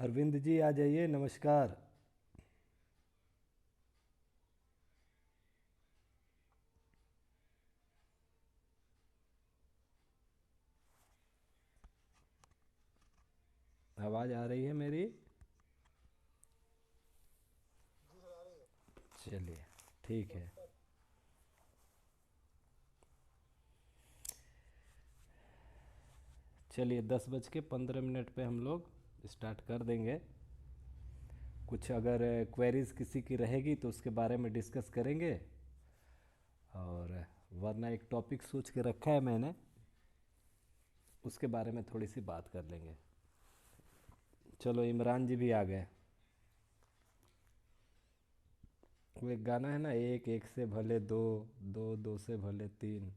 अरविंद जी आ जाइए, नमस्कार। आवाज़ आ रही है मेरी? जी सर आ रही है। चलिए, ठीक है। नमस्कार। चलिए, 10:15 पे हम लोग स्टार्ट कर देंगे। कुछ अगर क्वेरीज किसी की रहेगी तो उसके बारे में डिस्कस करेंगे। और वरना एक टॉपिक सोच के रखा है मैंने, उसके बारे में थोड़ी सी बात कर लेंगे। चलो, इमरान जी भी आ गए। वो एक गाना है ना, एक एक से भले दो, दो दो से भले तीन,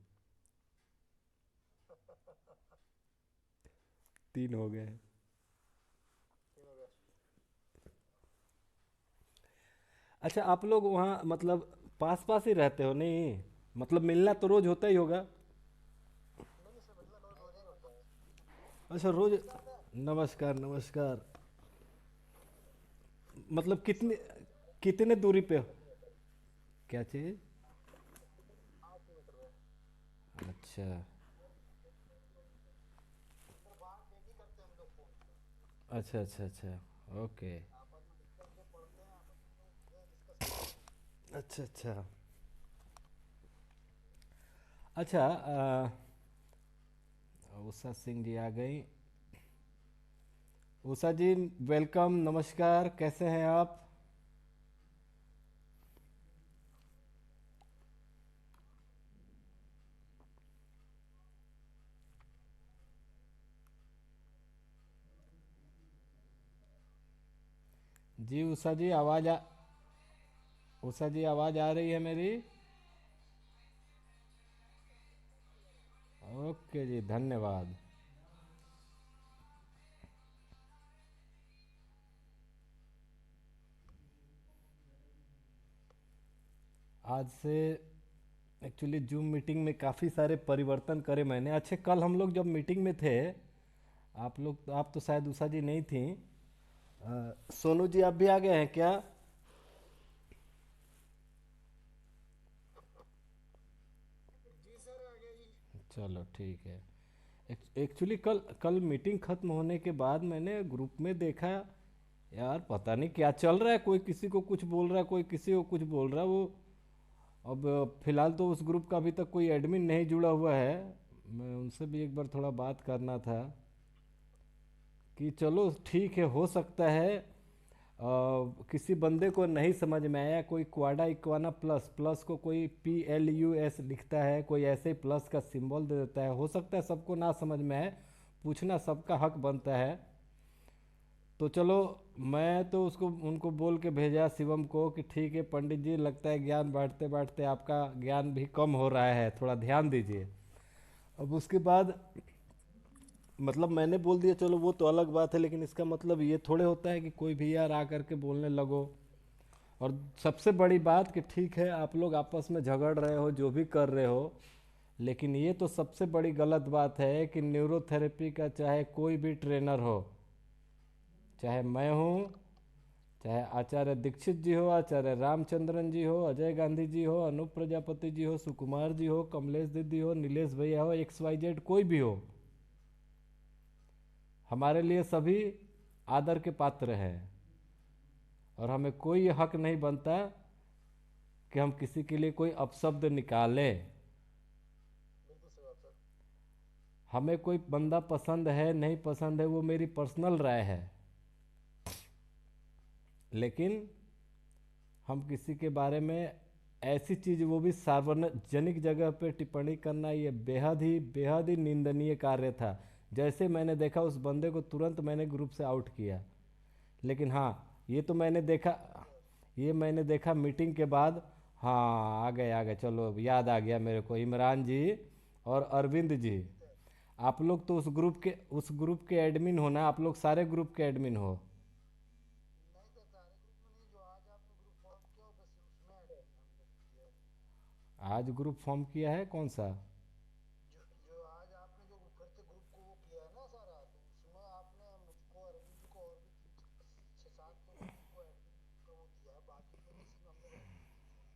तीन हो गए। तीन हो गया। अच्छा, आप लोग वहाँ मतलब पास पास ही रहते हो नहीं? मतलब मिलना तो रोज होता ही होगा। नहीं नहीं सर, मिलना रोज ही होता है। अच्छा, रोज। नमस्कार सर। नमस्कार नमस्कार। मतलब जी कितने, सर। कितने दूरी पे हो? क्या चीज़? 8 मीटर में। अच्छा सर बाहर डेली करते हैं हम लोग फोन पे। अच्छा अच्छा अच्छा। ओके। आपस में डिस्कस जो पढ़ते हैं, आपस में तो ये डिस्कस करते हैं। अच्छा अच्छा। अच्छा, उषा सिंह जी आ गई। उषा जी, वेलकम, नमस्कार, कैसे हैं आप? जी उषा जी, उषा जी, आवाज़ आ रही है मेरी? ओके जी, धन्यवाद। आज से एक्चुअली जूम मीटिंग में काफ़ी सारे परिवर्तन करे मैंने। अच्छे, कल हम लोग जब मीटिंग में थे, आप तो शायद उषा जी नहीं थी। सोनू जी, आप भी आ गए हैं क्या? जी सर आ गया जी। चलो ठीक है। एक्चुअली कल कल मीटिंग ख़त्म होने के बाद मैंने ग्रुप में देखा, यार पता नहीं क्या चल रहा है, कोई किसी को कुछ बोल रहा है, कोई किसी को कुछ बोल रहा है। वो अब फिलहाल तो उस ग्रुप का अभी तक कोई एडमिन नहीं जुड़ा हुआ है। मैं उनसे भी एक बार थोड़ा बात करना था कि चलो ठीक है, हो सकता है किसी बंदे को नहीं समझ में आया, कोई क्वाडा इक्वाना प्लस प्लस को कोई PLUS लिखता है, कोई ऐसे ही प्लस का सिंबल दे देता है। हो सकता है सबको ना समझ में आए, पूछना सबका हक बनता है। तो चलो, मैं तो उसको उनको बोल के भेजा शिवम को कि ठीक है पंडित जी, लगता है ज्ञान बांटते बांटते आपका ज्ञान भी कम हो रहा है, थोड़ा ध्यान दीजिए। अब उसके बाद मतलब मैंने बोल दिया, चलो वो तो अलग बात है, लेकिन इसका मतलब ये थोड़े होता है कि कोई भी यार आ करके बोलने लगो। और सबसे बड़ी बात कि ठीक है, आप लोग आपस में झगड़ रहे हो, जो भी कर रहे हो, लेकिन ये तो सबसे बड़ी गलत बात है कि न्यूरोथेरेपी का चाहे कोई भी ट्रेनर हो, चाहे मैं हूँ, चाहे आचार्य दीक्षित जी हो, आचार्य रामचंद्रन जी हो, अजय गांधी जी हो, अनूप प्रजापति जी हो, सुकुमार जी हो, कमलेश दीदी हो, नीलेश भैया हो, XYZ कोई भी हो, हमारे लिए सभी आदर के पात्र हैं। और हमें कोई ये हक नहीं बनता कि हम किसी के लिए कोई अपशब्द निकालें। बिल्कुल सही बात सर। हमें कोई बंदा पसंद है नहीं पसंद है, वो मेरी पर्सनल राय है, लेकिन हम किसी के बारे में ऐसी चीज़, वो भी सार्वजनिक जगह पे टिप्पणी करना, ये बेहद ही निंदनीय कार्य था। जैसे मैंने देखा उस बंदे को, तुरंत मैंने ग्रुप से आउट किया। लेकिन हाँ, ये तो मैंने देखा, सही बात। ये मैंने देखा मीटिंग के बाद। हाँ, आ गए, चलो अब याद आ गया मेरे को, इमरान जी और अरविंद जी। क्या? आप लोग तो उस ग्रुप के एडमिन हो ना? आप लोग सारे ग्रुप के एडमिन हो? नहीं सर, सारे ग्रुप में नहीं, जो आज आपने ग्रुप फॉर्म किया हो बस उसमें एडमिन हम लोग किया है। आज ग्रुप फॉर्म किया है कौन सा? जो आज आपने जो फिर से ग्रुप को वो किया है ना सारा, तो उसमें आपने मुझको, अरविंद जी को और भी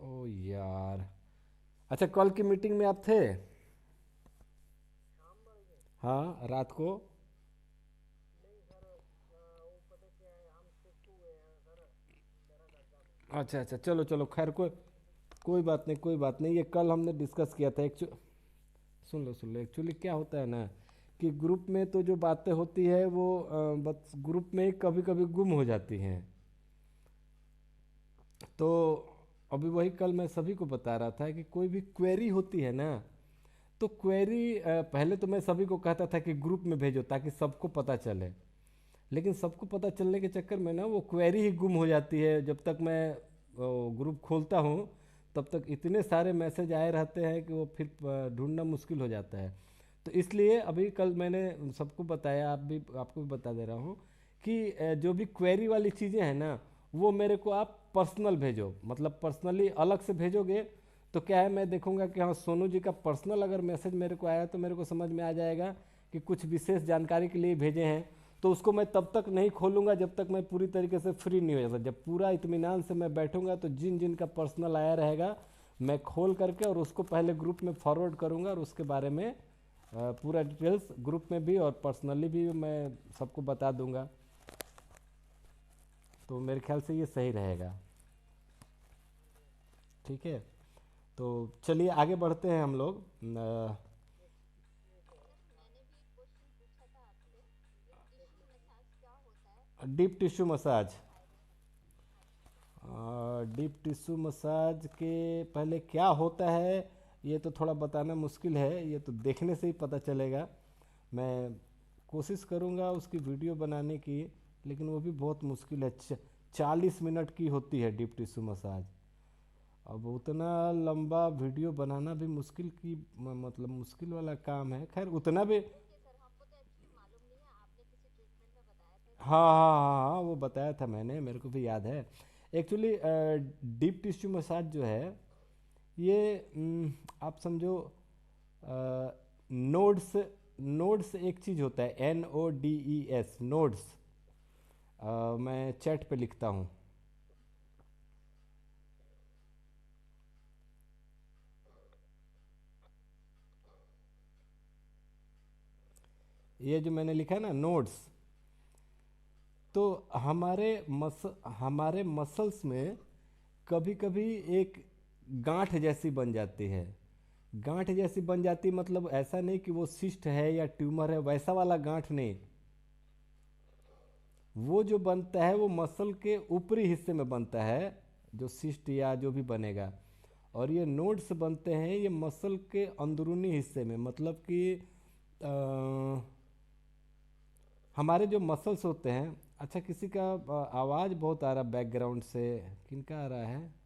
ओ यार। अच्छा, कल की मीटिंग में आप थे? शाम वाले में। हाँ, रात को। नहीं सर, वो पता क्या है, हम शिफ्ट हुए हैं सर दरअसल में। अच्छा अच्छा, चलो चलो, खैर कोई कोई बात नहीं, कोई बात नहीं। ये कल हमने डिस्कस किया था। सुन लो, एक्चुअली क्या होता है ना कि ग्रुप में तो जो बातें होती है वो बस ग्रुप में कभी कभी गुम हो जाती हैं। तो अभी वही कल मैं सभी को बता रहा था कि कोई भी क्वेरी होती है ना, तो क्वेरी पहले तो मैं सभी को कहता था कि ग्रुप में भेजो ताकि सबको पता चले। लेकिन सबको पता चलने के चक्कर में ना वो क्वेरी ही गुम हो जाती है। जब तक मैं ग्रुप खोलता हूँ तब तक इतने सारे मैसेज आए रहते हैं कि वो फिर ढूंढना मुश्किल हो जाता है। तो इसलिए अभी कल मैंने सबको बताया, आपको भी बता दे रहा हूँ कि जो भी क्वेरी वाली चीज़ें हैं ना, वो मेरे को आप पर्सनल भेजो। मतलब पर्सनली अलग से भेजोगे तो क्या है, मैं देखूंगा कि हाँ सोनू जी का पर्सनल अगर मैसेज मेरे को आया तो मेरे को समझ में आ जाएगा कि कुछ विशेष जानकारी के लिए भेजे हैं। तो उसको मैं तब तक नहीं खोलूंगा जब तक मैं पूरी तरीके से फ्री नहीं हो जाता। जब पूरा इत्मीनान से मैं बैठूंगा तो जिन जिन का पर्सनल आया रहेगा मैं खोल करके और उसको पहले ग्रुप में फॉरवर्ड करूंगा, और उसके बारे में पूरा डिटेल्स ग्रुप में भी और पर्सनली भी मैं सबको बता दूंगा। तो मेरे ख्याल से ये सही रहेगा। हाँ जी, हाँ जी। ठीक है, तो चलिए आगे बढ़ते हैं हम लोग। एक एक और एक minute. Deep tissue massage. Deep tissue massage के पहले क्या होता है ये तो थोड़ा बताना मुश्किल है, ये तो देखने से ही पता चलेगा। मैं कोशिश करूँगा उसकी वीडियो बनाने की, लेकिन वो भी बहुत मुश्किल है। 40 मिनट की होती है डीप टिश्यू मसाज। अब उतना लंबा वीडियो बनाना भी मुश्किल की मतलब मुश्किल वाला काम है। खैर उतना भी। हाँ हाँ हाँ हाँ, वो बताया था मैंने, मेरे को भी याद है। एक्चुअली डीप टिश्यू मसाज जो है ये आप समझो नोड्स। नोड्स एक चीज़ होता है, NODES, नोड्स। मैं चैट पे लिखता हूँ। ये जो मैंने लिखा है ना नोड्स, तो हमारे मसल्स में कभी कभी एक गांठ जैसी बन जाती है। गांठ जैसी बन जाती मतलब ऐसा नहीं कि वो सिस्ट है या ट्यूमर है, वैसा वाला गांठ नहीं। वो जो बनता है वो मसल के ऊपरी हिस्से में बनता है, जो सिस्ट या जो भी बनेगा। और ये नोड्स बनते हैं ये मसल के अंदरूनी हिस्से में, मतलब कि अ, हमारे जो मसल्स होते हैं। अच्छा, किसी का आवाज़ बहुत आ रहा बैकग्राउंड से। किनका आ रहा है?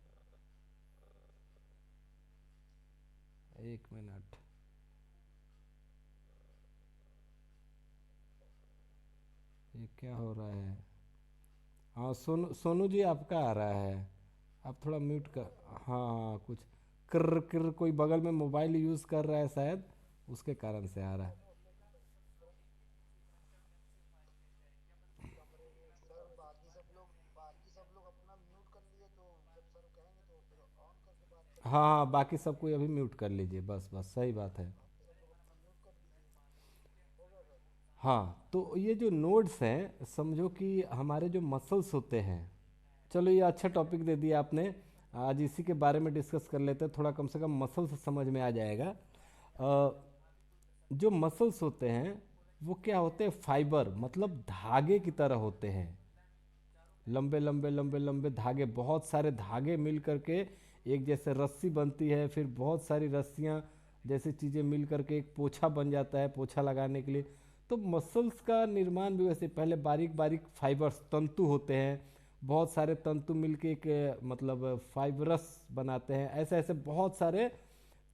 एक मिनट। ये क्या हो रहा है? हाँ, सोनू जी आपका आ रहा है। आप थोड़ा म्यूट कर। हाँ हाँ, कुछ कर कर कोई बगल में मोबाइल यूज़ कर रहा है शायद, उसके कारण से आ रहा है। कमरे में सर, बाकी सब लोग अपना म्यूट कर लिए, तो जब सर कहेंगे तो फिर ऑन करके बात हाँ करेंगे। हाँ, बाकी सब कोई अभी म्यूट कर लीजिए, बस बस सही बात है। बाकी सब लोग अपना म्यूट कर दीजिए। हो गया सर। हाँ, तो ये जो नोड्स हैं समझो कि हमारे जो मसल्स होते हैं। चलो ये अच्छा टॉपिक दे दिया आपने। आज इसी के बारे में डिस्कस कर लेते हैं, थोड़ा कम से कम मसल्स समझ में आ जाएगा। जो मसल्स होते हैं वो क्या होते हैं, फाइबर मतलब धागे की तरह होते हैं। लंबे लंबे लंबे लंबे धागे, बहुत सारे धागे मिल करके एक जैसे रस्सी बनती है, फिर बहुत सारी रस्सियाँ जैसी चीज़ें मिल करके एक पोछा बन जाता है पोछा लगाने के लिए। तो मसल्स का निर्माण भी वैसे पहले बारीक बारीक फाइबर्स तंतु होते हैं। बहुत सारे तंतु मिलके एक मतलब फाइबरस बनाते हैं। ऐसे ऐसे बहुत सारे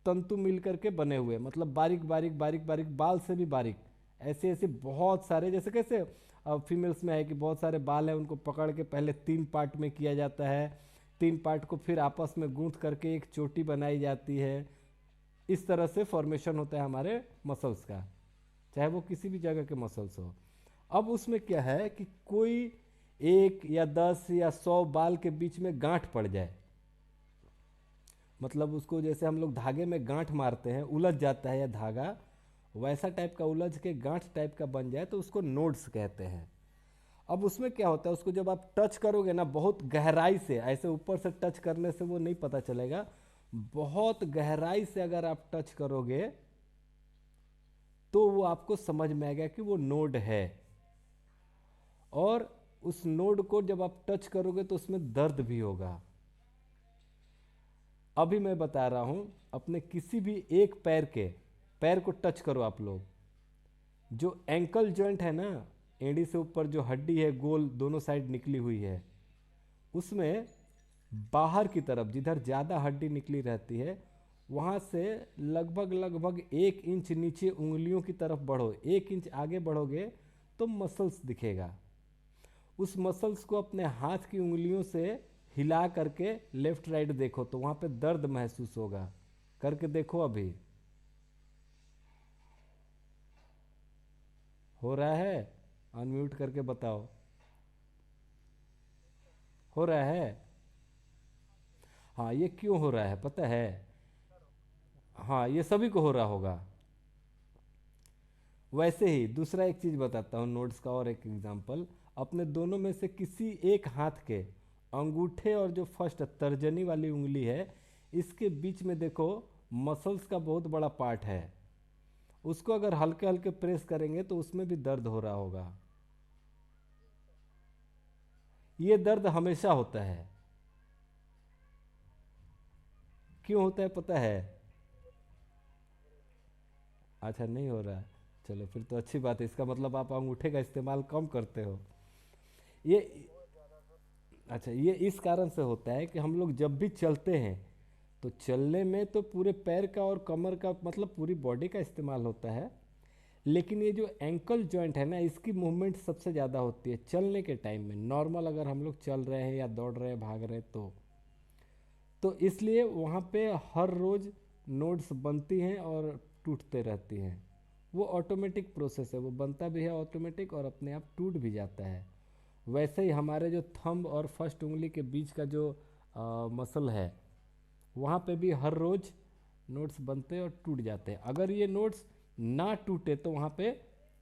तंतु मिल करके बने हुए, मतलब बारीक बारीक बारीक बारीक, बाल से भी बारीक। ऐसे ऐसे बहुत सारे, जैसे कैसे फीमेल्स में है कि बहुत सारे बाल हैं, उनको पकड़ के पहले 3 पार्ट में किया जाता है। 3 पार्ट को फिर आपस में गूंथ करके एक चोटी बनाई जाती है। इस तरह से फॉर्मेशन होता है हमारे मसल्स का, चाहे वो किसी भी जगह के मसल्स हो। अब उसमें क्या है कि कोई 1 या 10 या 100 बाल के बीच में गांठ पड़ जाए, मतलब उसको जैसे हम लोग धागे में गांठ मारते हैं, उलझ जाता है या धागा, वैसा टाइप का उलझ के गांठ टाइप का बन जाए तो उसको नोड्स कहते हैं। अब उसमें क्या होता है, उसको जब आप टच करोगे ना बहुत गहराई से, ऐसे ऊपर से टच करने से वो नहीं पता चलेगा, बहुत गहराई से अगर आप टच करोगे तो वो आपको समझ में आएगा कि वो नोड है। और उस नोड को जब आप टच करोगे तो उसमें दर्द भी होगा। अभी मैं बता रहा हूं, अपने किसी भी एक पैर को टच करो आप लोग, जो एंकल जॉइंट है ना, एड़ी से ऊपर जो हड्डी है गोल दोनों साइड निकली हुई है, उसमें बाहर की तरफ जिधर ज़्यादा हड्डी निकली रहती है, वहाँ से लगभग लगभग 1 इंच नीचे उंगलियों की तरफ बढ़ो, 1 इंच आगे बढ़ोगे तो मसल्स दिखेगा। उस मसल्स को अपने हाथ की उंगलियों से हिला करके लेफ्ट राइट देखो तो वहाँ पे दर्द महसूस होगा। करके देखो अभी, हो रहा है? अनम्यूट करके बताओ, हो रहा है? हाँ, ये क्यों हो रहा है पता है? हाँ, ये सभी को हो रहा होगा। वैसे ही दूसरा एक चीज बताता हूँ नोट्स का, और एक एग्जांपल। अपने दोनों में से किसी एक हाथ के अंगूठे और जो फर्स्ट तर्जनी वाली उंगली है, इसके बीच में देखो मसल्स का बहुत बड़ा पार्ट है। उसको अगर हल्के हल्के प्रेस करेंगे तो उसमें भी दर्द हो रहा होगा। ये दर्द हमेशा होता है। क्यों होता है पता है? अच्छा, नहीं हो रहा है। चलो फिर तो अच्छी बात है, इसका मतलब आप अंगूठे का इस्तेमाल कम करते हो। ये बहुत ज़्यादा सर। अच्छा, ये इस कारण से होता है कि हम लोग जब भी चलते हैं तो चलने में तो पूरे पैर का और कमर का मतलब पूरी बॉडी का इस्तेमाल होता है, लेकिन ये जो एंकल जॉइंट है ना, इसकी मूवमेंट सबसे ज़्यादा होती है चलने के टाइम में। नॉर्मल अगर हम लोग चल रहे हैं या दौड़ रहे हैं भाग रहे हैं तो इसलिए वहाँ पे हर रोज़ नोड्स बनती हैं और टूटते रहती हैं। वो ऑटोमेटिक प्रोसेस है, वो बनता भी है ऑटोमेटिक और अपने आप टूट भी जाता है। वैसे ही हमारे जो थंब और फर्स्ट उंगली के बीच का जो मसल है, वहाँ पे भी हर रोज़ नोट्स बनते और टूट जाते हैं। अगर ये नोट्स ना टूटे तो वहाँ पे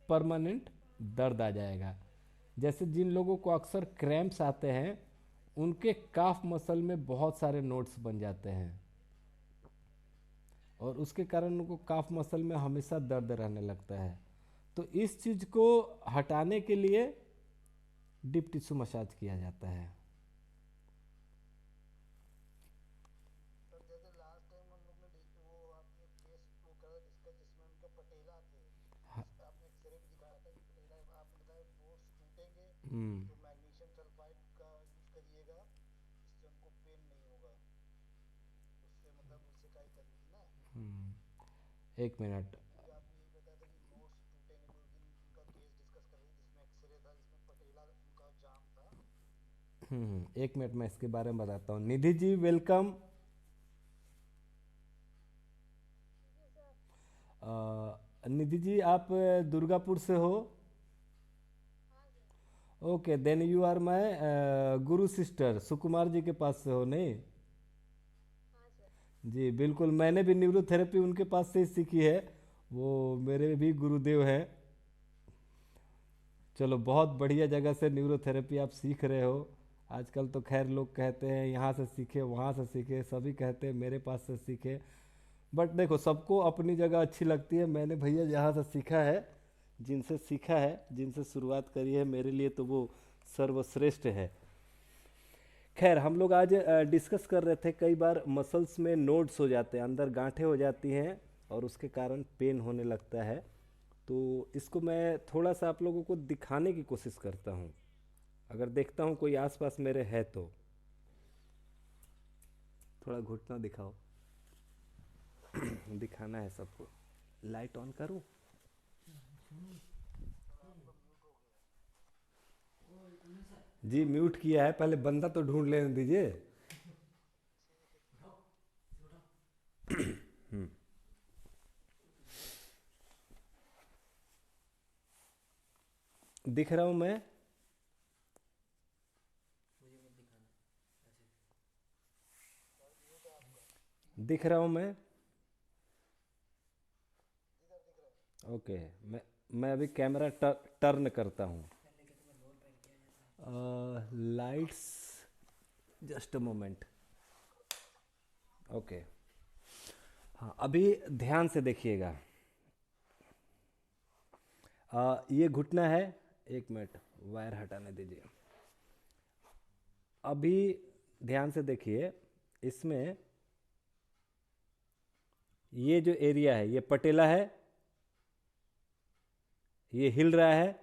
परमानेंट दर्द आ जाएगा। जैसे जिन लोगों को अक्सर क्रैम्प्स आते हैं, उनके काफ मसल में बहुत सारे नोट्स बन जाते हैं और उसके कारण उनको काफ मसल में हमेशा दर्द रहने लगता है। तो इस चीज़ को हटाने के लिए डीप टिश्यू मसाज किया जाता है। सर जैसे लास्ट टाइम हम लोग ने वो आपने एक केस वो करा डिस्कस जिसमें उनके पटेला थे, जिसका आपने एक्सरे भी दिखाया था कि पटेला आपने बताया बोर्ड्स टूटेंगे हम्म। तो मैग्नीशियम सल्फाइड का यूज़ करिएगा, इससे उनको पेन नहीं होगा। उससे मतलब सिकाई करनी थी ना, एक मिनट। क्योंकि आपने यही बताया था कि नोट्स टूटेंगे, तो उस दिन उनका केस डिस्कस कर रहे थे जिसमें एक्सरे था जिसमें पटेला उनका जाम था। एक मिनट मैं इसके बारे में बताता हूँ। निधि जी वेलकम। निधि जी आप दुर्गापुर से हो? Okay, then you are my guru sister, Sukumar ji के पास से हो नहीं? जी बिल्कुल, मैंने भी न्यूरोथेरेपी उनके पास से ही सीखी है, वो मेरे भी गुरुदेव हैं। चलो, बहुत बढ़िया जगह से न्यूरोथेरेपी आप सीख रहे हो। आजकल तो खैर लोग कहते हैं यहाँ से सीखे वहाँ से सीखे, सभी कहते हैं मेरे पास से सीखे। बट देखो, सबको अपनी जगह अच्छी लगती है। मैंने भैया जहाँ से सीखा है, जिनसे सीखा है, जिनसे शुरुआत करी है, मेरे लिए तो वो सर्वश्रेष्ठ है। खैर, हम लोग आज डिस्कस कर रहे थे, कई बार मसल्स में नोड्स हो जाते हैं, अंदर गांठें हो जाती हैं और उसके कारण पेन होने लगता है। तो इसको मैं थोड़ा सा आप लोगों को दिखाने की कोशिश करता हूँ, अगर देखता हूँ कोई आसपास मेरे है तो। थोड़ा घुटना दिखाओ। दिखाना है सबको। लाइट ऑन करूँ? सर आपका म्यूट हो गया है। जी म्यूट किया है, पहले बंदा तो ढूंढ लेने दीजिए। ठीक है। दिख रहा हूँ मैं? सर म्यूट है आपका। दिख रहा हूँ मैं? इधर दिख रहा है। ओके। मैं अभी कैमरा टर्न करता हूँ। Lights, just a moment. Okay. हाँ, अभी ध्यान से देखिएगा। ये घुटना है। एक मिनट, वायर हटाने दीजिए। अभी ध्यान से देखिए, इसमें ये जो एरिया है ये पटेला है, ये हिल रहा है।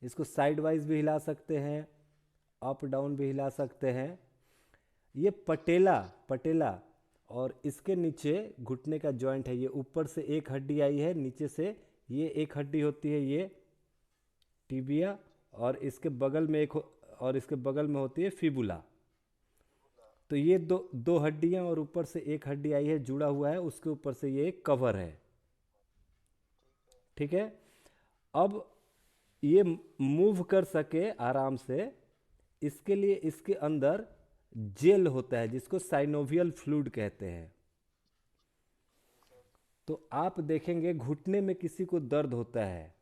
इसको साइड वाइज भी हिला सकते हैं, अप डाउन भी हिला सकते हैं। ये पटेला पटेला और इसके नीचे घुटने का जॉइंट है। ये ऊपर से एक हड्डी आई है, नीचे से ये एक हड्डी होती है, ये टिबिया। और इसके बगल में और इसके बगल में होती है फिबुला। तो ये दो दो हड्डियां और ऊपर से एक हड्डी आई है, जुड़ा हुआ है, उसके ऊपर से ये एक कवर है। ठीक है। अब ये मूव कर सके आराम से, इसके लिए इसके अंदर जेल होता है जिसको साइनोवियल फ्लूइड कहते हैं। तो आप देखेंगे घुटने में किसी को दर्द होता है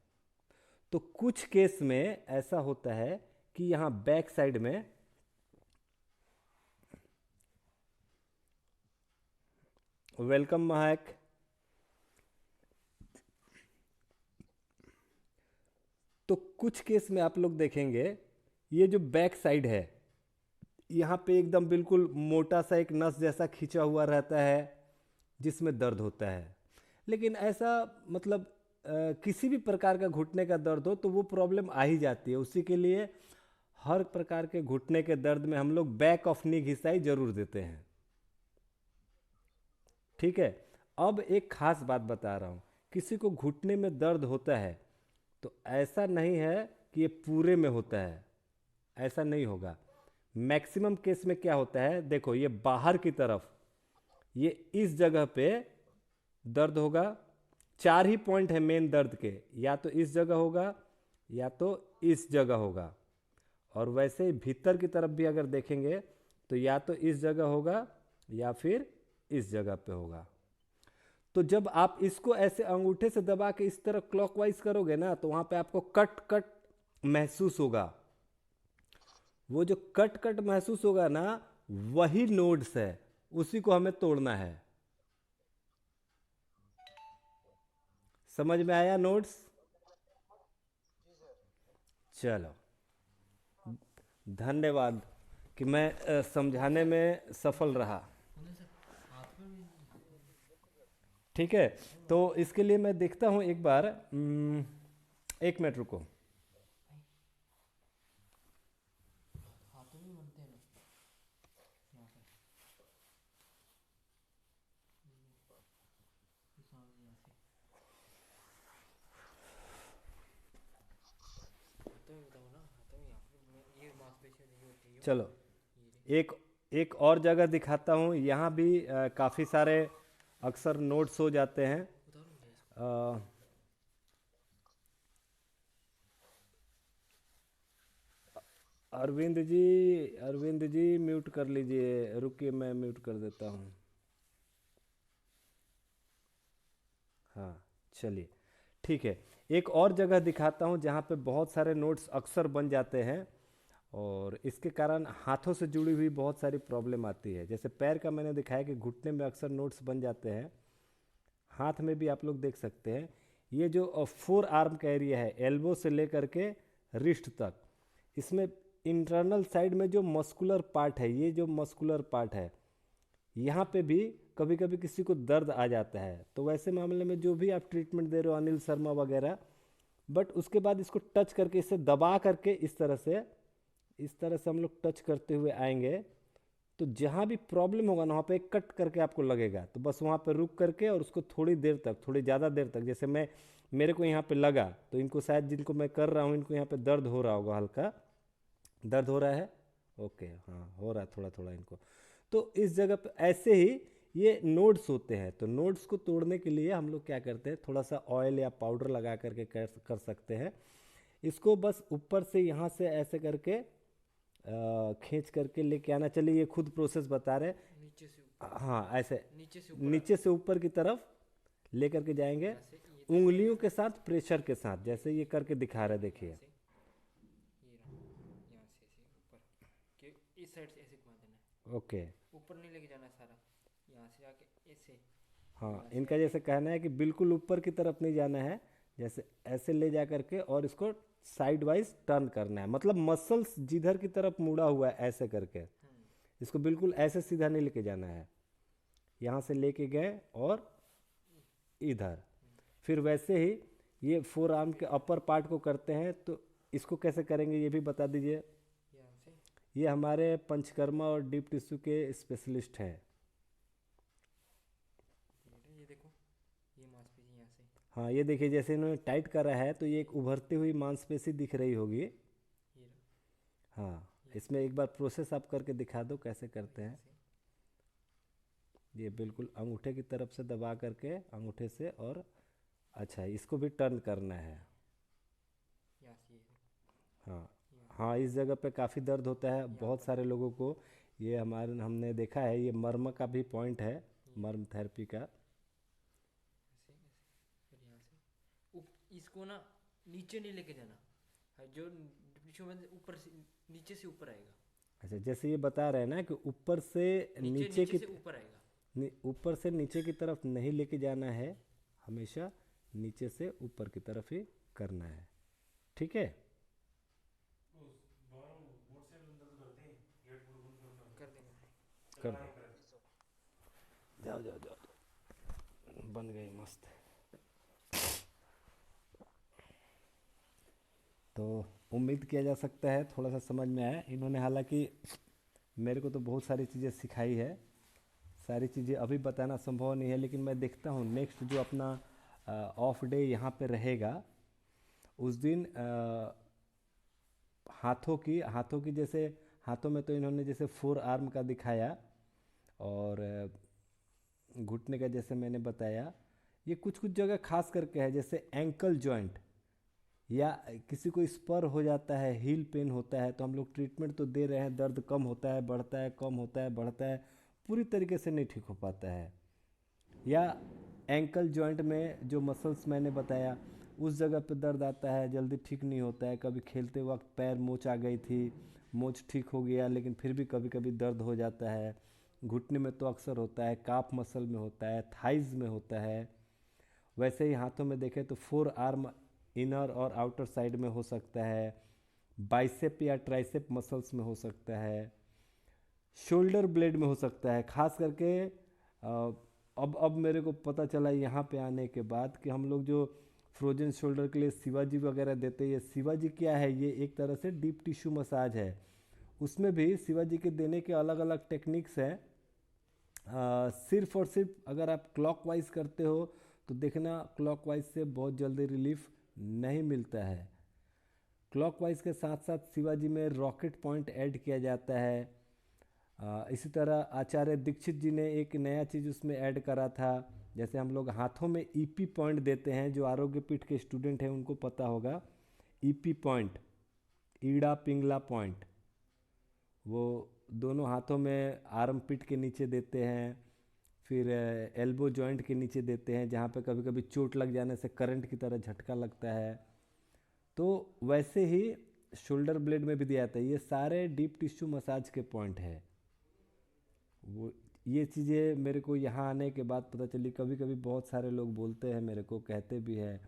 तो कुछ केस में ऐसा होता है कि यहाँ बैक साइड में वेलकम महक। तो कुछ केस में आप लोग देखेंगे ये जो बैक साइड है यहाँ पे एकदम बिल्कुल मोटा सा एक नस जैसा खींचा हुआ रहता है जिसमें दर्द होता है। लेकिन ऐसा मतलब किसी भी प्रकार का घुटने का दर्द हो तो वो प्रॉब्लम आ ही जाती है। उसी के लिए हर प्रकार के घुटने के दर्द में हम लोग बैक ऑफ नी घिसाई जरूर देते हैं। ठीक है। अब एक खास बात बता रहा हूँ, किसी को घुटने में दर्द होता है तो ऐसा नहीं है कि ये पूरे में होता है, ऐसा नहीं होगा। मैक्सिमम केस में क्या होता है, देखो ये बाहर की तरफ, ये इस जगह पे दर्द होगा। चार ही पॉइंट है मेन दर्द के, या तो इस जगह होगा या तो इस जगह होगा। और वैसे ही भीतर की तरफ भी अगर देखेंगे तो या तो इस जगह होगा या फिर इस जगह पे होगा। तो जब आप इसको ऐसे अंगूठे से दबा के इस तरह क्लॉकवाइज करोगे ना तो वहां पे आपको कट कट महसूस होगा। वो जो कट कट महसूस होगा ना, वही नोड्स है, उसी को हमें तोड़ना है। समझ में आया नोड्स? जी सर। चलो, धन्यवाद कि मैं समझाने में सफल रहा। ठीक है। तो इसके लिए मैं देखता हूँ एक बार। एक मिनट रुको। चलो, एक एक और जगह दिखाता हूँ। यहाँ भी काफ़ी सारे अक्सर नोट्स हो जाते हैं। अ, अरविंद जी म्यूट कर लीजिए, रुकिए मैं म्यूट कर देता हूँ। हाँ, चलिए ठीक है। एक और जगह दिखाता हूँ जहाँ पे बहुत सारे नोट्स अक्सर बन जाते हैं और इसके कारण हाथों से जुड़ी हुई बहुत सारी प्रॉब्लम आती है। जैसे पैर का मैंने दिखाया कि घुटने में अक्सर नोट्स बन जाते हैं, हाथ में भी आप लोग देख सकते हैं। ये जो फोर आर्म का एरिया है, एल्बो से लेकर के रिस्ट तक, इसमें इंटरनल साइड में जो मस्कुलर पार्ट है, ये जो मस्कुलर पार्ट है, यहाँ पे भी कभी कभी किसी को दर्द आ जाता है। तो वैसे मामले में जो भी आप ट्रीटमेंट दे रहे हो, अनिल शर्मा वगैरह, बट उसके बाद इसको टच करके, इसे दबा करके इस तरह से हम लोग टच करते हुए आएंगे तो जहाँ भी प्रॉब्लम होगा ना वहाँ पे एक कट करके आपको लगेगा। तो बस वहाँ पे रुक करके और उसको थोड़ी देर तक, थोड़ी ज़्यादा देर तक, जैसे मेरे को यहाँ पे लगा तो इनको शायद, जिनको मैं कर रहा हूँ, इनको यहाँ पे दर्द हो रहा होगा, हल्का दर्द हो रहा है। ओके, हाँ हो रहा है थोड़ा थोड़ा इनको। तो इस जगह पे ऐसे ही ये नोड्स होते हैं। तो नोड्स को तोड़ने के लिए हम लोग क्या करते हैं, थोड़ा सा ऑयल या पाउडर लगा करके कर सकते हैं। इसको बस ऊपर से यहाँ से ऐसे करके खींच करके लेके आना। चलिए ये खुद प्रोसेस बता रहे हैं। हाँ ऐसे नीचे से ऊपर नीचे से ऊपर की तरफ लेकर के जाएंगे, यहाँ से ये उंगलियों के साथ प्रेशर के साथ, जैसे ये करके दिखा रहे यहाँ देखिए। से ये रहा, यहाँ से ऐसे ऊपर के इस साइड से ऐसे घुमा देना है, ओके। ऊपर नहीं लेके जाना है सारा, यहाँ से आके ऐसे, हाँ यहाँ से इनका जैसे आके कहना है कि बिल्कुल ऊपर की तरफ नहीं जाना है, जैसे ऐसे ले जा करके और इसको साइड वाइज टर्न करना है, मतलब मसल्स जिधर की तरफ मुड़ा हुआ है ऐसे करके, इसको बिल्कुल ऐसे सीधा नहीं लेके जाना है। यहाँ से लेके गए और इधर, फिर वैसे ही ये फोर आर्म के अपर पार्ट को करते हैं, तो इसको कैसे करेंगे ये भी बता दीजिए। यहाँ से ये हमारे पंचकर्मा और डीप टिश्यू के स्पेशलिस्ट हैं। ये देखो, ये मांसपेशी यहाँ से, हाँ ये देखिए, जैसे इन्होंने टाइट करा है तो ये एक उभरती हुई मांसपेशी दिख रही होगी। ये रहा, हाँ इसमें एक बार प्रोसेस आप करके दिखा दो कैसे करते यहाँ हैं। से ये बिल्कुल अंगूठे की तरफ से दबा करके, अंगूठे से, और अच्छा इसको भी टर्न करना है। यहाँ से ये देखो, हाँ यहाँ हाँ, इस जगह पे काफ़ी दर्द होता है यहाँ बहुत पर सारे लोगों को। ये हमारे हमने देखा है, ये मर्म का भी पॉइंट है, ये मर्म थेरेपी का। ऐसे ऐसे, फिर यहाँ से इसको ना नीचे नहीं लेके जाना है, जो टिश्यू में ऊपर से नीचे से ऊपर आएगा, अच्छा जैसे ये बता रहे हैं ना कि ऊपर से नीचे नीचे नीचे की, से ऊपर आएगा, ऊपर से नीचे की तरफ नहीं लेके जाना है, हमेशा नीचे से ऊपर की तरफ ही करना है, ठीक है। कर देंगे। कर दो, जी सर। जाओ जाओ जाओ, बन गई मस्त। तो उम्मीद किया जा सकता है थोड़ा सा समझ में आया। इन्होंने हालांकि मेरे को तो बहुत सारी चीज़ें सिखाई है, सारी चीज़ें अभी बताना संभव नहीं है, लेकिन मैं देखता हूँ नेक्स्ट जो अपना ऑफ डे यहाँ पे रहेगा उस दिन हाथों की जैसे, हाथों में तो इन्होंने जैसे फोर आर्म का दिखाया, और घुटने का जैसे मैंने बताया। ये कुछ कुछ जगह खास करके है, जैसे एंकल जॉइंट, या किसी को स्पर हो जाता है, हील पेन होता है, तो हम लोग ट्रीटमेंट तो दे रहे हैं, दर्द कम होता है बढ़ता है, कम होता है बढ़ता है, पूरी तरीके से नहीं ठीक हो पाता है। या एंकल जॉइंट में जो मसल्स मैंने बताया उस जगह पे दर्द आता है, जल्दी ठीक नहीं होता है। कभी खेलते वक्त पैर मोच आ गई थी, मोच ठीक हो गया, लेकिन फिर भी कभी कभी दर्द हो जाता है। घुटने में तो अक्सर होता है, काफ मसल में होता है, थाइज में होता है। वैसे ही हाथों में देखें तो फोर आर्म इनर और आउटर साइड में हो सकता है, बाइसेप या ट्राइसेप मसल्स में हो सकता है, शोल्डर ब्लेड में हो सकता है। खास करके अब मेरे को पता चला यहाँ पे आने के बाद कि हम लोग जो फ्रोजन शोल्डर के लिए शिवाजी वगैरह देते हैं, ये शिवाजी क्या है, ये एक तरह से डीप टिश्यू मसाज है। उसमें भी शिवाजी के देने के अलग अलग टेक्निक्स हैं। सिर्फ और सिर्फ अगर आप क्लॉकवाइज करते हो तो देखना क्लॉकवाइज से बहुत जल्दी रिलीफ नहीं मिलता है। क्लॉकवाइज के साथ साथ शिवाजी में रॉकेट पॉइंट ऐड किया जाता है। इसी तरह आचार्य दीक्षित जी ने एक नया चीज़ उसमें ऐड करा था, जैसे हम लोग हाथों में ईपी पॉइंट देते हैं, जो आरोग्य पीठ के स्टूडेंट हैं उनको पता होगा। ईपी पॉइंट, ईड़ा पिंगला पॉइंट, वो दोनों हाथों में आर्म पिट के नीचे देते हैं, फिर एल्बो जॉइंट के नीचे देते हैं, जहाँ पे कभी कभी चोट लग जाने से करंट की तरह झटका लगता है। तो वैसे ही शोल्डर ब्लेड में भी दिया जाता है। ये सारे डीप टिश्यू मसाज के पॉइंट है। वो ये चीज़ें मेरे को यहाँ आने के बाद पता चली। कभी कभी बहुत सारे लोग बोलते हैं मेरे को, कहते भी हैं,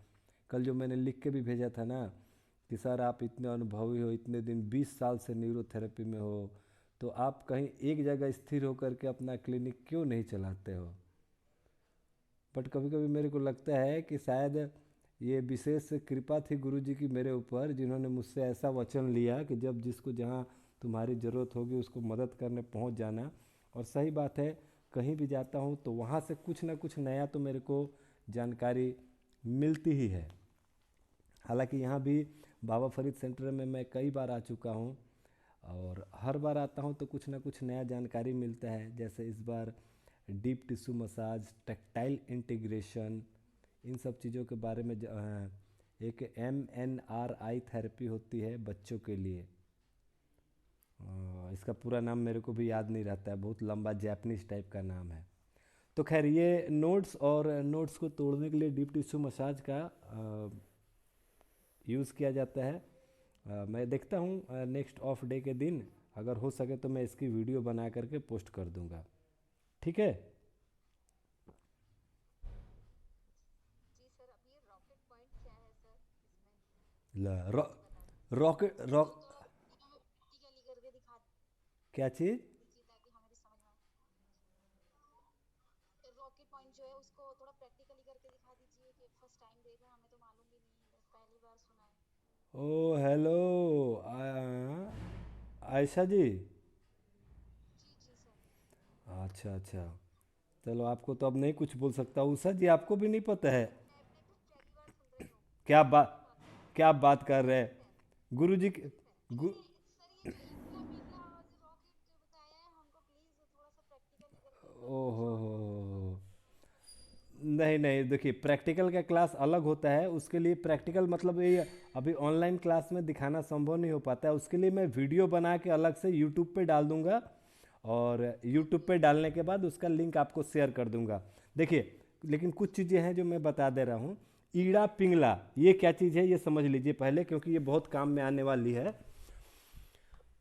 कल जो मैंने लिख के भी भेजा था ना कि सर आप इतने अनुभवी हो, इतने दिन 20 साल से न्यूरोथेरेपी में हो, तो आप कहीं एक जगह स्थिर होकर के अपना क्लिनिक क्यों नहीं चलाते हो। बट कभी कभी मेरे को लगता है कि शायद ये विशेष कृपा थी गुरु जी की मेरे ऊपर, जिन्होंने मुझसे ऐसा वचन लिया कि जब जिसको जहाँ तुम्हारी ज़रूरत होगी उसको मदद करने पहुँच जाना। और सही बात है, कहीं भी जाता हूँ तो वहाँ से कुछ ना कुछ नया तो मेरे को जानकारी मिलती ही है। हालांकि यहाँ भी बाबा फरीद सेंटर में मैं कई बार आ चुका हूँ, और हर बार आता हूँ तो कुछ ना कुछ नया जानकारी मिलता है। जैसे इस बार deep tissue massage, tactile integration, इन सब चीज़ों के बारे में एक MNRI थेरेपी होती है बच्चों के लिए। इसका पूरा नाम मेरे को भी याद नहीं रहता है, बहुत लंबा जैपनीज टाइप का नाम है। तो खैर ये नोट्स और नोट्स को तोड़ने के लिए डीप टिश्यू मसाज का यूज़ किया जाता है। मैं देखता हूँ नेक्स्ट ऑफ डे के दिन अगर हो सके तो मैं इसकी वीडियो बना करके पोस्ट कर दूंगा, ठीक है। जी सर, अब ये रॉकेट पॉइंट क्या है सर इसमें, ला रॉकेट मुझे रॉक थोड़ा प्रैक्टिकली करके दिखा क्या चीज़? दीजिए ताकि हमें भी समझ में आए। रॉकेट पॉइंट जो है उसको थोड़ा प्रैक्टिकली करके दिखा दीजिए कि फर्स्ट टाइम देख रहे हैं, हमें तो मालूम भी नहीं, बस पहली बार सुना है। ओ हेलो आयशा जी। जी जी सर। अच्छा अच्छा, चलो आपको तो अब नहीं कुछ बोल सकता। उषा जी आपको भी नहीं पता है? मैं भी पहली बार सुन रही हूँ, क्या सच बात, बात है। क्या बात कर रहे हैं? ठीक है। गुरु जी ठीक है गु, अरे सर, ये जो इनला पिंगला और जो रॉकेट जो बताया है हमको, प्लीज थोड़ा सा प्रैक्टिकली करके दिखाइए, ओ मैं शॉर्ट में समझ हो। पाऊँ। नहीं नहीं, देखिए प्रैक्टिकल का क्लास अलग होता है, उसके लिए प्रैक्टिकल मतलब ये अभी ऑनलाइन क्लास में दिखाना संभव नहीं हो पाता है। उसके लिए मैं वीडियो बना के अलग से यूट्यूब पे डाल दूंगा, और यूट्यूब पे डालने के बाद उसका लिंक आपको शेयर कर दूंगा। देखिए, लेकिन कुछ चीज़ें हैं जो मैं बता दे रहा हूँ। ईड़ा पिंगला ये क्या चीज़ है ये समझ लीजिए पहले, क्योंकि ये बहुत काम में आने वाली है।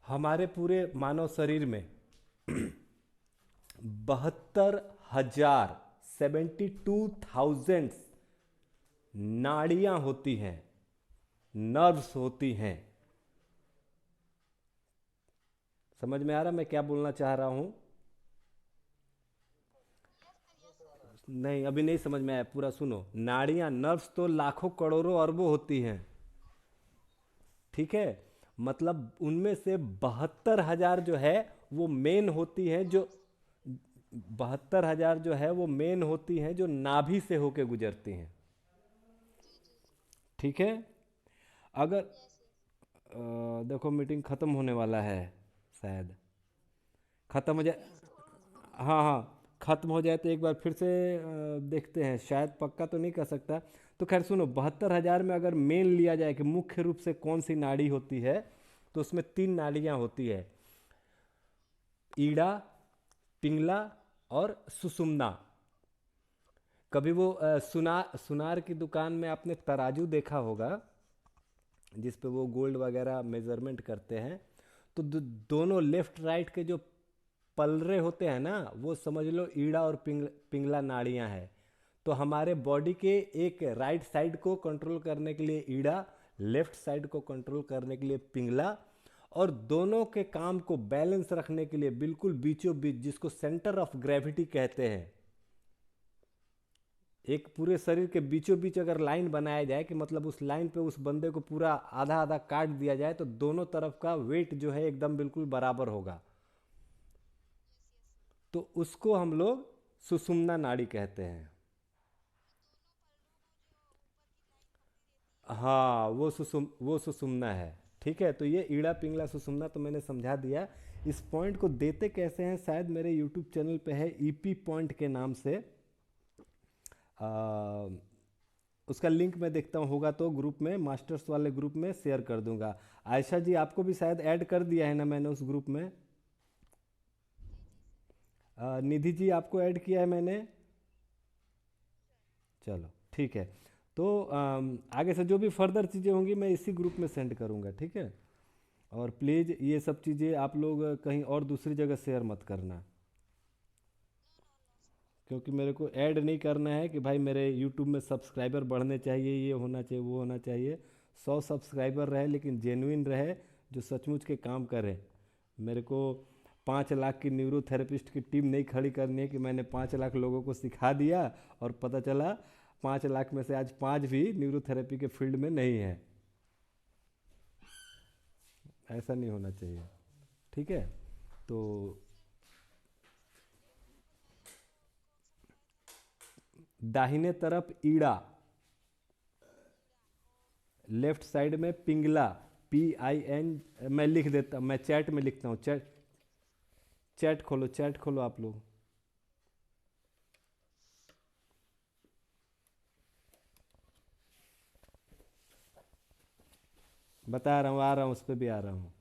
हमारे पूरे मानव शरीर में 72,000 72,000 नाड़ियां होती हैं, नर्व्स होती हैं। समझ में आ रहा मैं क्या बोलना चाह रहा हूं? Yes sir. नहीं अभी नहीं समझ में आया, पूरा सुनो। नाड़ियां नर्व्स तो लाखों करोड़ों अरबों होती हैं, ठीक है। मतलब उनमें से 72,000 जो है वो मेन होती हैं, जो 72,000 जो है वो मेन होती हैं जो नाभि से होके गुजरती हैं, जी जी जी। ठीक है। अगर यस यस। देखो मीटिंग ख़त्म होने वाला है, शायद ख़त्म हो सर जाए। प्लीज थोड़ा सा। हाँ हाँ, ख़त्म हो जाए तो एक बार फिर से देखते हैं, शायद पक्का तो नहीं कर सकता। तो खैर सुनो, 72,000 में अगर मेन लिया जाए कि मुख्य रूप से कौन सी नाड़ी होती है, तो उसमें 3 नाड़ियाँ होती है, ईड़ा, पिंगला और सुषुम्ना। कभी वो सुनार की दुकान में आपने तराजू देखा होगा, जिस पे वो गोल्ड वगैरह मेजरमेंट करते हैं, तो दोनों लेफ्ट राइट के जो पलरे होते हैं ना, वो समझ लो ईड़ा और पिंगला नाड़ियां हैं। तो हमारे बॉडी के एक राइट साइड को कंट्रोल करने के लिए ईड़ा, लेफ्ट साइड को कंट्रोल करने के लिए पिंगला, और दोनों के काम को बैलेंस रखने के लिए बिल्कुल बीचों बीच, जिसको सेंटर ऑफ ग्रेविटी कहते हैं, एक पूरे शरीर के बीचों बीच अगर लाइन बनाया जाए कि मतलब उस लाइन पे उस बंदे को पूरा आधा आधा काट दिया जाए, तो दोनों तरफ का वेट जो है एकदम बिल्कुल बराबर होगा। तो उसको हम लोग सुषुम्ना नाड़ी कहते हैं। हाँ वो सुषुम्ना है, ठीक है। तो ये ईड़ा पिंगला सुषुम्ना तो मैंने समझा दिया। इस पॉइंट को देते कैसे हैं, शायद मेरे यूट्यूब चैनल पे है ईपी पॉइंट के नाम से। आ, उसका लिंक मैं देखता हूँ, होगा तो ग्रुप में, मास्टर्स वाले ग्रुप में शेयर कर दूंगा। आयशा जी आपको भी शायद ऐड कर दिया है ना मैंने उस ग्रुप में। निधि जी आपको ऐड किया है मैंने। चलो ठीक है। तो आगे से जो भी फर्दर चीज़ें होंगी मैं इसी ग्रुप में सेंड करूँगा, ठीक है। और प्लीज़ ये सब चीज़ें आप लोग कहीं और दूसरी जगह शेयर मत करना, क्योंकि मेरे को ऐड नहीं करना है कि भाई मेरे यूट्यूब में सब्सक्राइबर बढ़ने चाहिए, ये होना चाहिए वो होना चाहिए। 100 सब्सक्राइबर रहे लेकिन जेन्युइन रहे, जो सचमुच के काम करे। मेरे को 5 लाख की न्यूरोथेरेपिस्ट की टीम नहीं खड़ी करनी है कि मैंने 5 लाख लोगों को सिखा दिया और पता चला 5 लाख में से आज 5 भी न्यूरोथेरेपी के फील्ड में नहीं है। ऐसा नहीं होना चाहिए, ठीक है। तो दाहिने तरफ ईड़ा, लेफ्ट साइड में पिंगला, PIN। मैं लिख देता, मैं चैट में लिखता हूँ। चैट चैट खोलो, चैट खोलो आप लोग। बता रहा हूँ, आ रहा हूँ, उस पर भी आ रहा हूँ।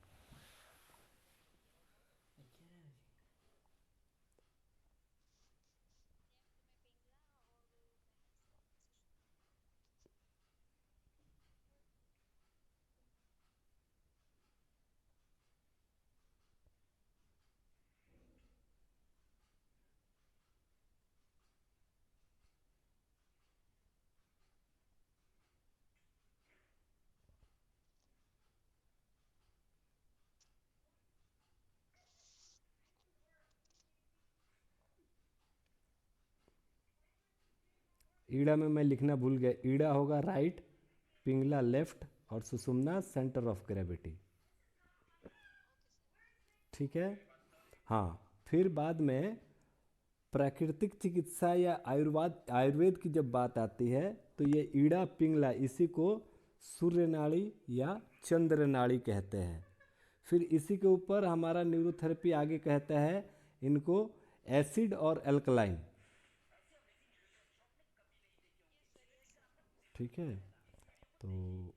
ईड़ा में मैं लिखना भूल गया, ईड़ा होगा राइट, पिंगला लेफ्ट और सुषुम्ना सेंटर ऑफ ग्रेविटी। ठीक है। हाँ, फिर बाद में प्राकृतिक चिकित्सा या आयुर्वेद की जब बात आती है तो ये ईड़ा पिंगला इसी को सूर्य नाड़ी या चंद्र नाड़ी कहते हैं। फिर इसी के ऊपर हमारा न्यूरोथेरेपी आगे कहता है इनको एसिड और एल्कलाइन। ठीक है, तो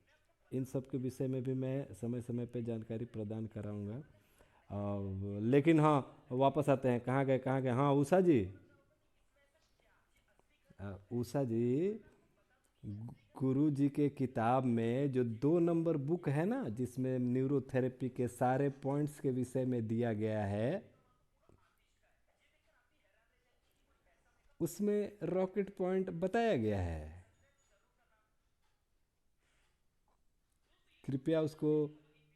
इन सब के विषय में भी मैं समय समय पे जानकारी प्रदान कराऊंगा। लेकिन हाँ, वापस आते हैं, कहाँ गए, हाँ उषा जी, उषा जी, गुरु जी के किताब में जो 2 नंबर बुक है ना, जिसमें न्यूरोथेरेपी के सारे पॉइंट्स के विषय में दिया गया है, उसमें रॉकेट पॉइंट बताया गया है। कृपया उसको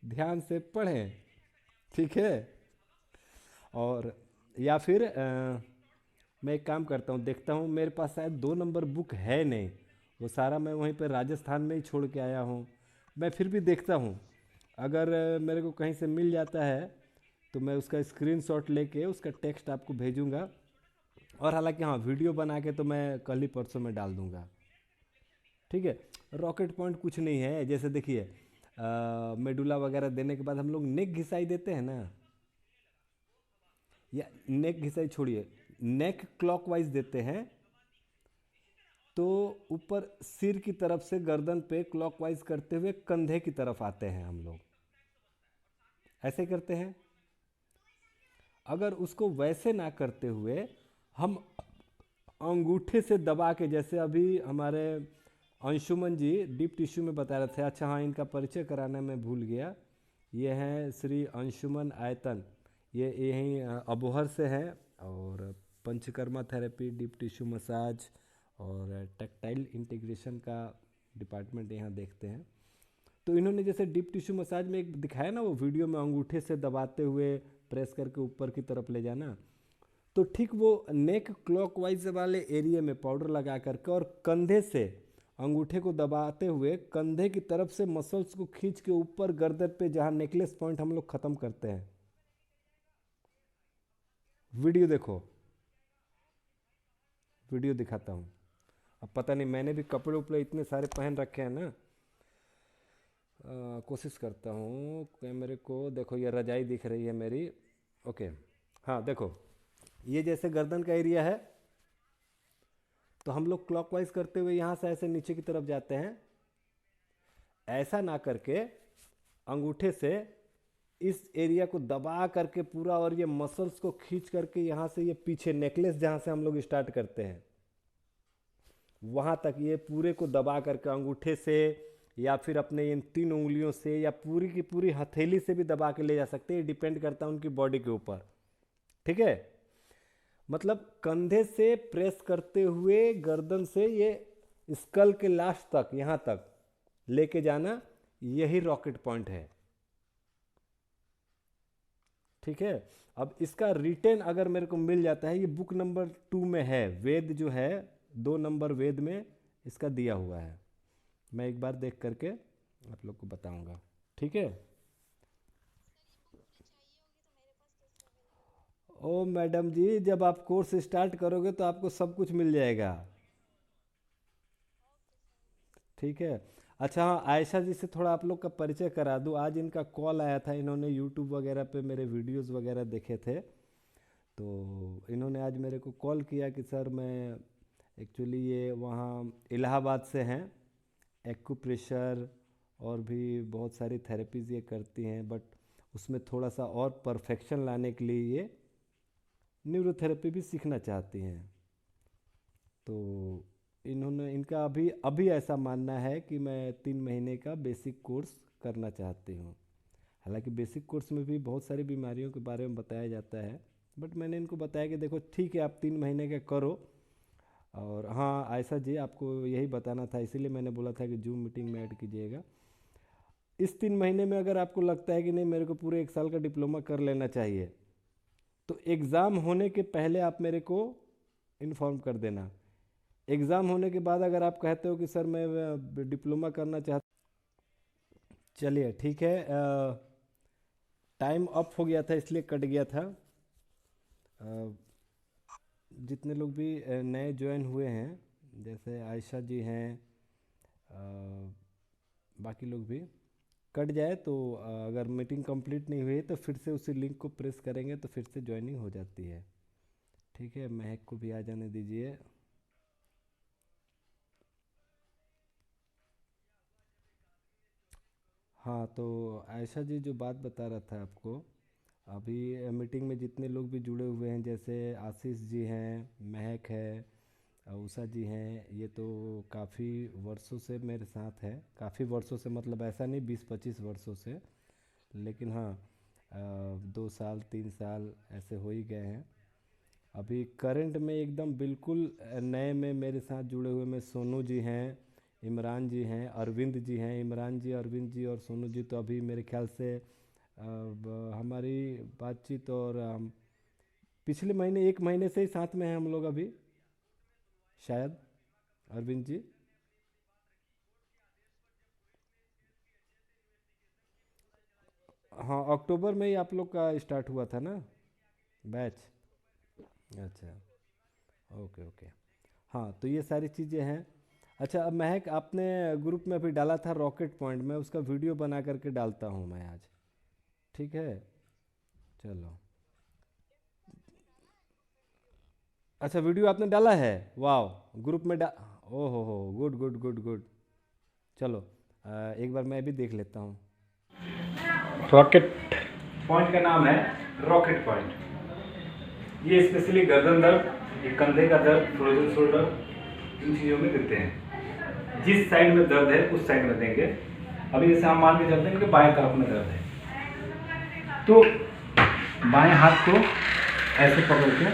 ध्यान से पढ़ें। ठीक है, और या फिर मैं एक काम करता हूँ, देखता हूँ मेरे पास शायद 2 नंबर बुक है नहीं, वो सारा मैं वहीं पर राजस्थान में ही छोड़ के आया हूँ। मैं फिर भी देखता हूँ, अगर मेरे को कहीं से मिल जाता है तो मैं उसका स्क्रीनशॉट लेके उसका टेक्स्ट आपको भेजूँगा। और हालांकि हाँ, वीडियो बना के तो मैं कल ही परसों में डाल दूँगा। ठीक है, रॉकेट पॉइंट कुछ नहीं है। जैसे देखिए, मेडुला वगैरह देने के बाद हम लोग नेक घिसाई देते हैं ना, या नेक घिसाई छोड़िए, नेक क्लॉकवाइज देते हैं तो ऊपर सिर की तरफ से गर्दन पे क्लॉकवाइज करते हुए कंधे की तरफ आते हैं हम लोग, ऐसे करते हैं। अगर उसको वैसे ना करते हुए हम अंगूठे से दबा के, जैसे अभी हमारे अंशुमन जी डीप टिश्यू में बता रहे थे, अच्छा हाँ, इनका परिचय कराना मैं भूल गया, ये हैं श्री अंशुमन आयतन, ये यहीं अबोहर से हैं और panchakarma therapy, deep tissue massage और टेक्टाइल इंटीग्रेशन का डिपार्टमेंट यहाँ देखते हैं। तो इन्होंने जैसे डीप टिश्यू मसाज में एक दिखाया ना वो वीडियो में, अंगूठे से दबाते हुए प्रेस करके ऊपर की तरफ ले जाना, तो ठीक वो नेक क्लॉकवाइज वाले एरिया में पाउडर लगा करके और कंधे से अंगूठे को दबाते हुए कंधे की तरफ से मसल्स को खींच के ऊपर गर्दन पे, जहाँ नेकलेस पॉइंट हम लोग ख़त्म करते हैं। वीडियो देखो, वीडियो दिखाता हूँ। अब पता नहीं, मैंने भी कपड़े उपड़े इतने सारे पहन रखे हैं ना, कोशिश करता हूँ कैमरे को। देखो ये रजाई दिख रही है मेरी, ओके। हाँ देखो, ये जैसे गर्दन का एरिया है, तो हम लोग क्लॉकवाइज करते हुए यहाँ से ऐसे नीचे की तरफ जाते हैं, ऐसा ना करके अंगूठे से इस एरिया को दबा करके पूरा, और ये मसल्स को खींच करके यहाँ से ये पीछे नेकलेस जहाँ से हम लोग स्टार्ट करते हैं वहाँ तक ये पूरे को दबा करके अंगूठे से या फिर अपने इन 3 उंगलियों से या पूरी की पूरी हथेली से भी दबा के ले जा सकते हैं, डिपेंड करता है उनकी बॉडी के ऊपर। ठीक है, मतलब कंधे से प्रेस करते हुए गर्दन से ये स्कल के लास्ट तक, यहाँ तक लेके जाना, यही रॉकेट पॉइंट है। ठीक है, अब इसका रिटेन अगर मेरे को मिल जाता है, ये बुक नंबर 2 में है, वेद जो है 2 नंबर वेद में इसका दिया हुआ है, मैं एक बार देख करके आप लोग को बताऊंगा। ठीक है, ओ मैडम जी, जब आप कोर्स स्टार्ट करोगे तो आपको सब कुछ मिल जाएगा। ठीक है, अच्छा हाँ, आयशा जी से थोड़ा आप लोग का परिचय करा दूँ। आज इनका कॉल आया था, इन्होंने यूट्यूब वगैरह पे मेरे वीडियोस वगैरह देखे थे, तो इन्होंने आज मेरे को कॉल किया कि सर मैं एक्चुअली, ये वहाँ इलाहाबाद से हैं, एक्यूप्रेशर और भी बहुत सारी थेरेपीज़ ये करती हैं, बट उसमें थोड़ा सा और परफेक्शन लाने के लिए ये न्यूरोथेरेपी भी सीखना चाहती हैं। तो इन्होंने, इनका अभी ऐसा मानना है कि मैं 3 महीने का बेसिक कोर्स करना चाहती हूँ। हालांकि बेसिक कोर्स में भी बहुत सारी बीमारियों के बारे में बताया जाता है, बट मैंने इनको बताया कि देखो ठीक है, आप 3 महीने का करो। और हाँ आयशा जी, आपको यही बताना था, इसीलिए मैंने बोला था कि जूम मीटिंग में ऐड कीजिएगा। इस 3 महीने में अगर आपको लगता है कि नहीं, मेरे को पूरे 1 साल का डिप्लोमा कर लेना चाहिए, तो एग्ज़ाम होने के पहले आप मेरे को इन्फॉर्म कर देना। एग्ज़ाम होने के बाद अगर आप कहते हो कि सर मैं डिप्लोमा करना चाहता, चलिए ठीक है, टाइम अप हो गया था इसलिए कट गया था। जितने लोग भी नए ज्वाइन हुए हैं, जैसे आयशा जी हैं, बाकी लोग भी, कट जाए तो अगर मीटिंग कंप्लीट नहीं हुई तो फिर से उसी लिंक को प्रेस करेंगे तो फिर से ज्वाइनिंग हो जाती है। ठीक है, महक को भी आ जाने दीजिए। हाँ, तो आयशा जी जो बात बता रहा था आपको, अभी मीटिंग में जितने लोग भी जुड़े हुए हैं, जैसे आशीष जी हैं, महक है, उषा जी हैं, ये तो काफ़ी वर्षों से मेरे साथ है। काफ़ी वर्षों से मतलब ऐसा नहीं 20-25 वर्षों से, लेकिन हाँ 2 साल 3 साल ऐसे हो ही गए हैं। अभी करंट में एकदम बिल्कुल नए में मेरे साथ जुड़े हुए में सोनू जी हैं, इमरान जी हैं, अरविंद जी हैं। इमरान जी, अरविंद जी और सोनू जी तो अभी मेरे ख्याल से हमारी बातचीत और पिछले महीने 1 महीने से ही साथ में हैं हम लोग अभी शायद। अरविंद जी, हाँ अक्टूबर में ही आप लोग का स्टार्ट हुआ था ना बैच? अच्छा, ओके ओके। हाँ, तो ये सारी चीज़ें हैं। अच्छा, अब महक आपने ग्रुप में अभी डाला था रॉकेट पॉइंट में, उसका वीडियो बना करके डालता हूँ मैं आज। ठीक है, चलो। अच्छा, वीडियो आपने डाला है? वाह, ग्रुप में ओ हो, गुड गुड गुड गुड। चलो एक बार मैं भी देख लेता हूँ। रॉकेट पॉइंट का नाम है रॉकेट पॉइंट। ये स्पेशली गर्दन दर्द, ये कंधे का दर्द, फ्रोजन शोल्डर, इन चीज़ों में देते हैं। जिस साइड में दर्द है उस साइड में देंगे। अभी जैसे हम मान के चलते हैं कि बाएं तरफ में दर्द है, तो बाएं हाथ को ऐसे पकड़ के,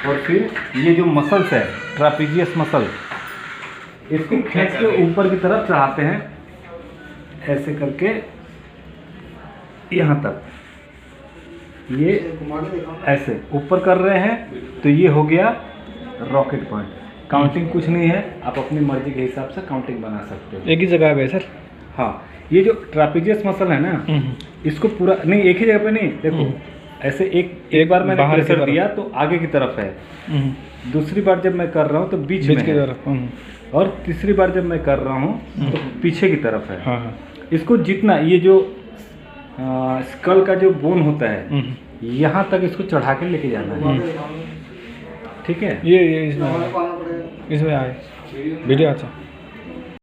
और फिर ये जो मसल्स है ट्रापीजियस मसल, इसको खींच के ऊपर की तरफ चढ़ाते हैं ऐसे करके यहाँ तक। ये ऐसे ऊपर कर रहे हैं तो ये हो गया रॉकेट पॉइंट। काउंटिंग कुछ नहीं है, आप अपनी मर्जी के हिसाब से काउंटिंग बना सकते हो। एक ही जगह पे सर? हाँ, ये जो ट्रापीजियस मसल है ना, इसको पूरा नहीं, एक ही जगह पे नहीं, देखो ऐसे एक बार मैंने प्रेशर दिया तो आगे की तरफ है, दूसरी बार जब मैं कर रहा हूँ तो बीच में की तरफ, और तीसरी बार जब मैं कर रहा हूँ तो पीछे की तरफ है। हाँ। इसको जितना ये जो स्कल का जो बोन होता है यहाँ तक इसको चढ़ा के लेके जाना है। ठीक है, ये इसमें आए वीडियो। अच्छा,